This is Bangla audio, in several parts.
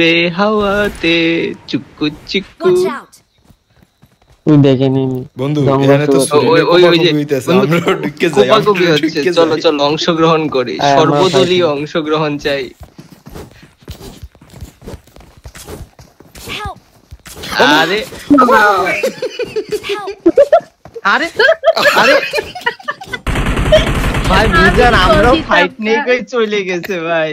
রে হাওয়াতে চুক্কু চিক্কু। তুই দেখে নিনি বন্ধু এখানে তো ওই যে আমরা ঢুকে যাই কোপাকুপি হচ্ছে। চলো চলো অংশগ্রহণ করি, সর্বদলীয় অংশগ্রহণ চাই। আরে আরে আরে ভাই বুঝান আমরাও ফাইট নেই কই চলে গেছে ভাই।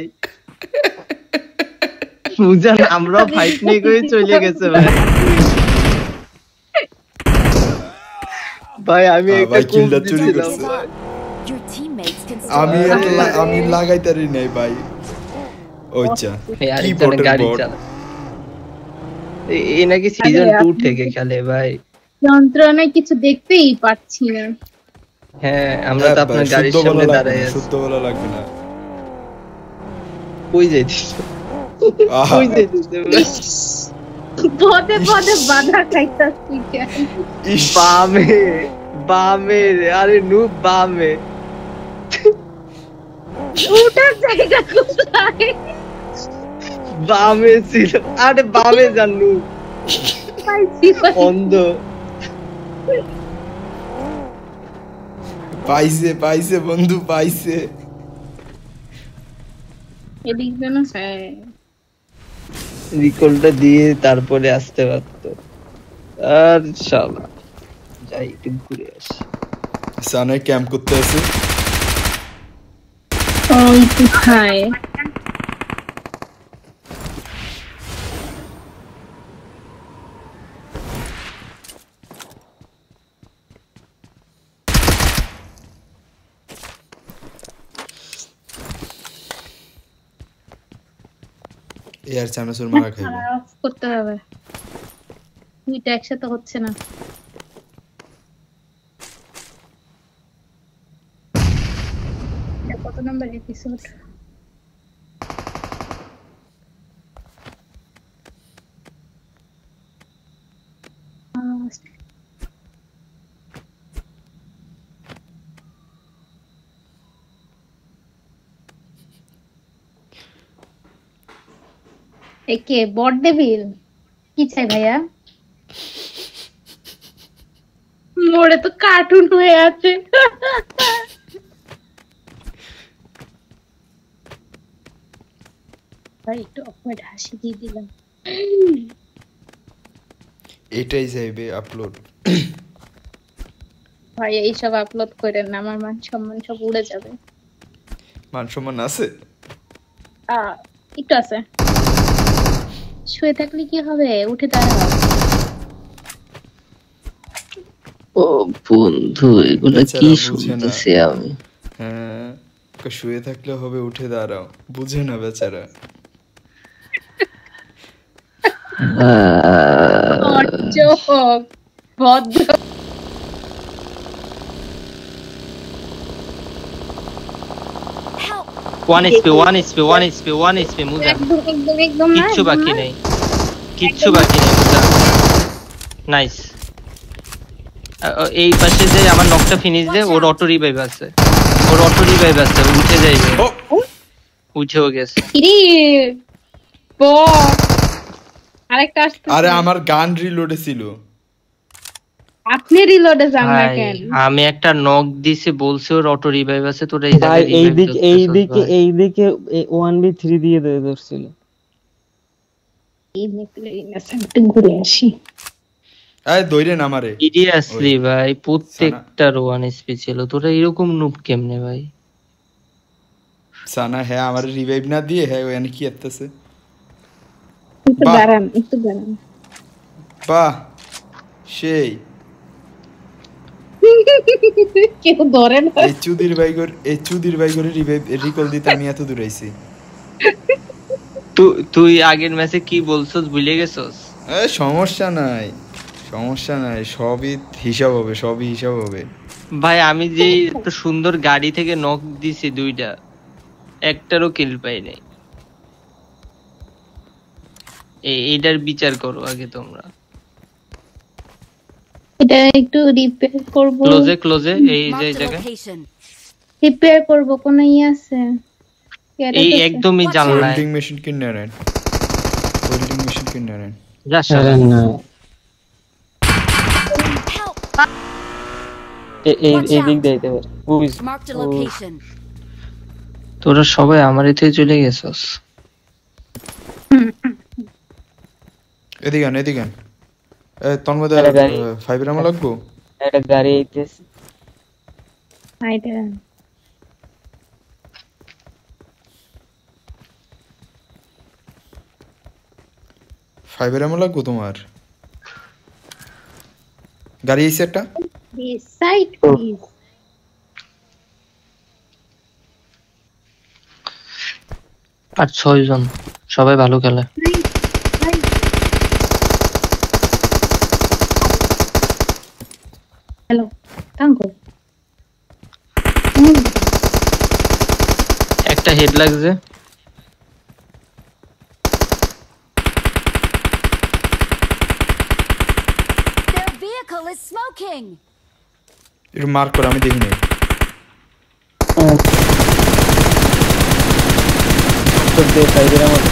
বুঝান আমরাও ফাইট নেই কই চলে গেছে ভাই। ভাই আমি একটা কিলটা চুরি করছি। আমি লাগাইতারি নাই ভাই। ওইটা কি বটের গাড়ি বট। চালা এই নাকি সিজন 2 থেকে খেলে ভাই। যন্ত্রণায় কিছু দেখতেই পাচ্ছি না। হ্যাঁ আমরা তো আপনার গাড়ির সামনে দাঁড়ায় আছি। শুদ্ধ বলা লাগবে না। কই যাইছিস? কই যাইছিস? পদে পদে বাধা খাইতাছি কেন? বামে বামে আরে নু বামে। ওটার জায়গা কোথায়? বামে ছিল। আরে বামে জানু অন্ধ। পাইছে পাইছে বন্ধু পাইছে। এদিক যেন হ্যাঁ রিকলটা দিয়ে তারপরে আসতে পারতো। আর শালা যাই একটু ঘুরে আসি। সানে ক্যাম্প করতে আছে। ওই কোথায়? এর সামনে সুর মারা খাইবো। অফ করতে হবে। দুইটা একসাথে হচ্ছে না। কত নাম্বার এপিসোড? একে বট ডেভিল কি চাই ভাইয়া? মোড়ে তো কার্টুন হয়ে আছে। ভাই একটু অকওয়ার্ড হাসি দিয়ে দিলাম। এটাই যাইবে আপলোড। ভাই এইসব আপলোড করেন না, আমার মান সম্মান সব উড়ে যাবে। মান সম্মান আছে? একটু আছে। শুয়ে থাকলে কি হবে? উঠে দাঁড়াও। ও বন্ধু এগুলো কি শুনতেছি আমি? হ্যাঁ শুয়ে থাকলে হবে উঠে দাঁড়াও, বুঝে না বেচারা। ভদ্র One HP মুজা। কিচ্ছু বাকি নেই নাইস। এই পাশে যে আমার নকটা ফিনিশ দে। ওর অটো রিভাইভ আছে উঠে যাইবে। উঠেও গেছে। আরেকটা আসছে। আরে আমার গান রিলোডে ছিল। আপনি রিলোডে যান না কেন? আমি একটা নক দিছি বলছি ওর অটো রিভাইভ আছে। তোর এই জায়গায় এইদিকে 1v3 দিয়ে ধরছিল। এই নেকলে ইনসেন্ট ঘুরে আসি। এই দইরে না মারে। সিরিয়াসলি ভাই প্রত্যেকটার 1 এসপি ছিল। তোরা এরকম নুব কেমনে ভাই? সানা হ্যাঁ আমার রিভাইভ না দিয়ে হ্যাঁ ওখানে কি করতেছে? একটু দাঁড়ান। বাহ সেই কেউ ধরে না। এই চুদির বাইগর রিভাইভ রিকল দিতে আমি এত দূর আইছি। তুই আগের ম্যাচে কি বলছস ভুলে গেছস? সমস্যা নাই সবই হিসাব হবে ভাই। আমি যে এত সুন্দর গাড়ি থেকে নক দিছি দুইটা, একটারও কিল পাই নাই। এইটার বিচার করো আগে তোমরা। এটা একটু রিপেয়ার করব। ক্লোজে এই যে জায়গায় রিপেয়ার করব। কোন আছে? এই একদমই জানলা। ওয়েল্ডিং মেশিন কিনে নেন। কিনে নেন যা আরে শালা। না Help! এই এই দিক দিয়ে যেতে পারে ওই Marked a location. তোরা সবাই আমার এতে চলে গেছস। এদিকে তোর মধ্যে আরে গাড়ি। 5 গ্রাম লাগবো একটা গাড়ি আইতেছে আইডা 5 গ্রাম লাগবো তোমার গাড়ি এসে একটা দিস সাইড প্লিজ। আর 6 জন সবাই ভালো খেলে। হ্যালো কাঙ্কো একটা হেড লাগছে। Their vehicle is smoking. একটু মার্ক করে আমি দেখি নাই তো দে সাইডের মধ্যে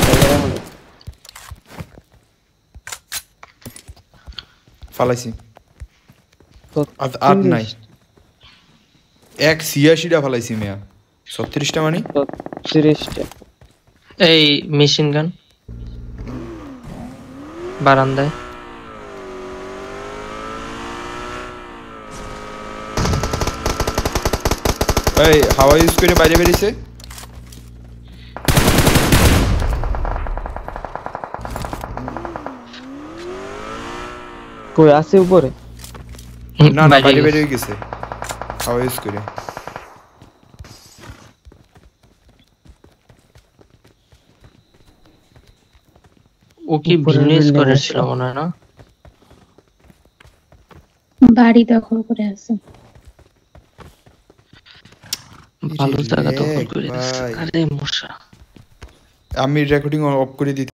ফালাইছি তো আর নাই 186টা ফালাইছি মিয়া 36টা মানে 30টা এই মেশিন গান বারান্দায়। এই হাওয়া ইউজ করে বাইরে বেরিয়েছে কই আছে উপরে না বাইরে বাইরে গেছে। বেরিয়ে গেছে হাওয়া ইউজ করে ও কি উপরের বিজনেস building করেছিল আছে। মনে হয় না? বাড়ি দখল করে আছে। ভালো জায়গা দখল রে করে দিচ্ছে। ভাই। আরে মশা আমি রেকর্ডিং অফ করে দিতে